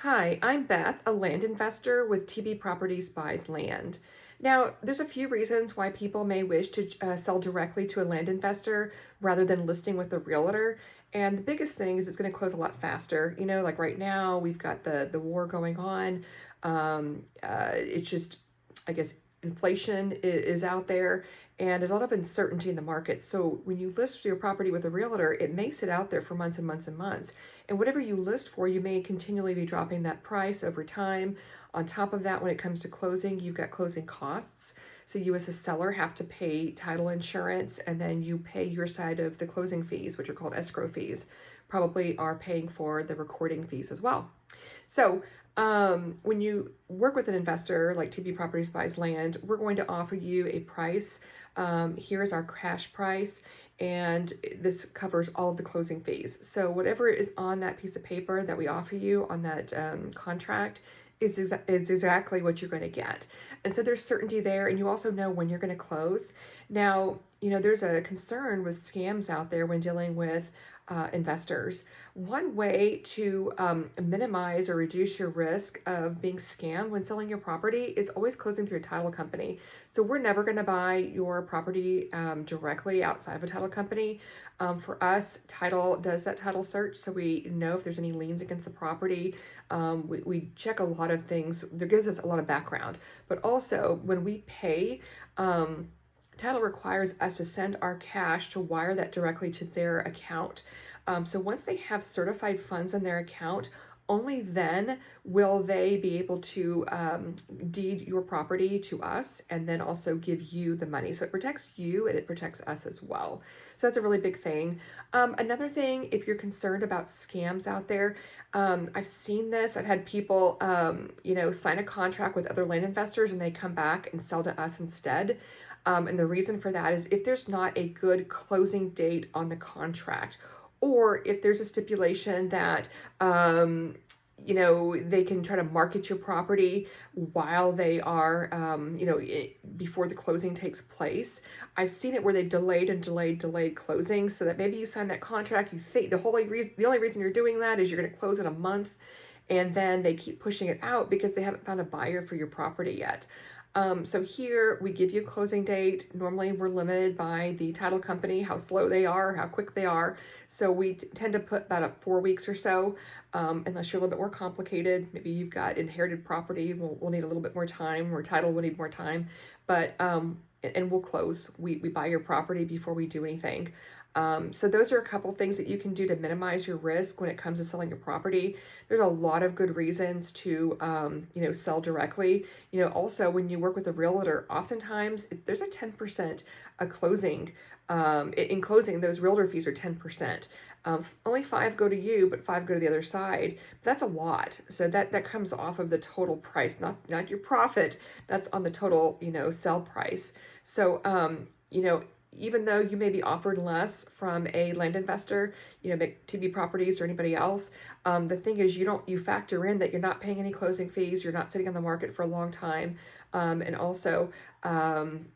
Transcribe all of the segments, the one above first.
Hi, I'm Beth, a land investor with TB Properties Buys Land. Now, there's a few reasons why people may wish to sell directly to a land investor rather than listing with a realtor. And the biggest thing is it's going to close a lot faster. Like right now, we've got the war going on. It's just, I guess, inflation is out there and there's a lot of uncertainty in the market. So when you list your property with a realtor, it may sit out there for months and months and months. And whatever you list for, you may continually be dropping that price over time. On top of that, when it comes to closing, you've got closing costs. So you as a seller have to pay title insurance and then you pay your side of the closing fees, which are called escrow fees. Probably are paying for the recording fees as well. So when you work with an investor like TB Properties Buys Land, we're going to offer you a price. Here's our cash price, and this covers all of the closing fees. So whatever is on that piece of paper that we offer you on that contract is exactly what you're going to get. And so there's certainty there, and you also know when you're going to close. Now, there's a concern with scams out there when dealing with investors. One way to minimize or reduce your risk of being scammed when selling your property is always closing through a title company. So we're never going to buy your property directly outside of a title company. For us, title does that title search, so we know if there's any liens against the property. We check a lot of things. That gives us a lot of background, but also when we pay. Title requires us to send our cash to wire that directly to their account. So once they have certified funds in their account, only then will they be able to deed your property to us and then also give you the money. So it protects you and it protects us as well. So that's a really big thing. Another thing, if you're concerned about scams out there, I've seen this. I've had people, sign a contract with other land investors and they come back and sell to us instead. And the reason for that is if there's not a good closing date on the contract, or if there's a stipulation that, they can try to market your property while they are, before the closing takes place. I've seen it where they've delayed closing so that maybe you sign that contract, you think the only reason you're doing that is you're going to close in a month, and then they keep pushing it out because they haven't found a buyer for your property yet. So here we give you a closing date. Normally we're limited by the title company, how slow they are, how quick they are. So we tend to put about 4 weeks or so, unless you're a little bit more complicated. Maybe you've got inherited property, we'll need a little bit more time, or title will need more time. But and we'll close. We buy your property before we do anything. So those are a couple things that you can do to minimize your risk when it comes to selling your property. There's a lot of good reasons to, sell directly. Also when you work with a realtor, oftentimes there's a 10% a closing. In closing, those realtor fees are 10%. Only 5 go to you, but 5 go to the other side. That's a lot. So that comes off of the total price, not your profit. That's on the total, sell price. So, even though you may be offered less from a land investor, TB Properties or anybody else, the thing is you factor in that you're not paying any closing fees, you're not sitting on the market for a long time, and also,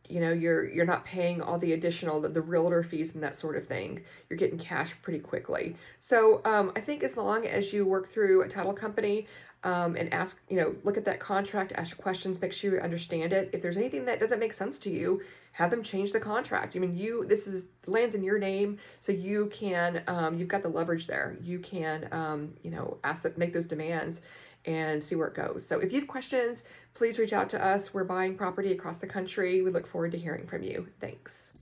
you're not paying all the additional the realtor fees and that sort of thing. You're getting cash pretty quickly. So I think as long as you work through a title company. And ask, look at that contract, ask questions, make sure you understand it. If there's anything that doesn't make sense to you, have them change the contract. I mean, this is lands in your name, so you can, you've got the leverage there. You can, ask them, make those demands and see where it goes. So if you have questions, please reach out to us. We're buying property across the country. We look forward to hearing from you. Thanks.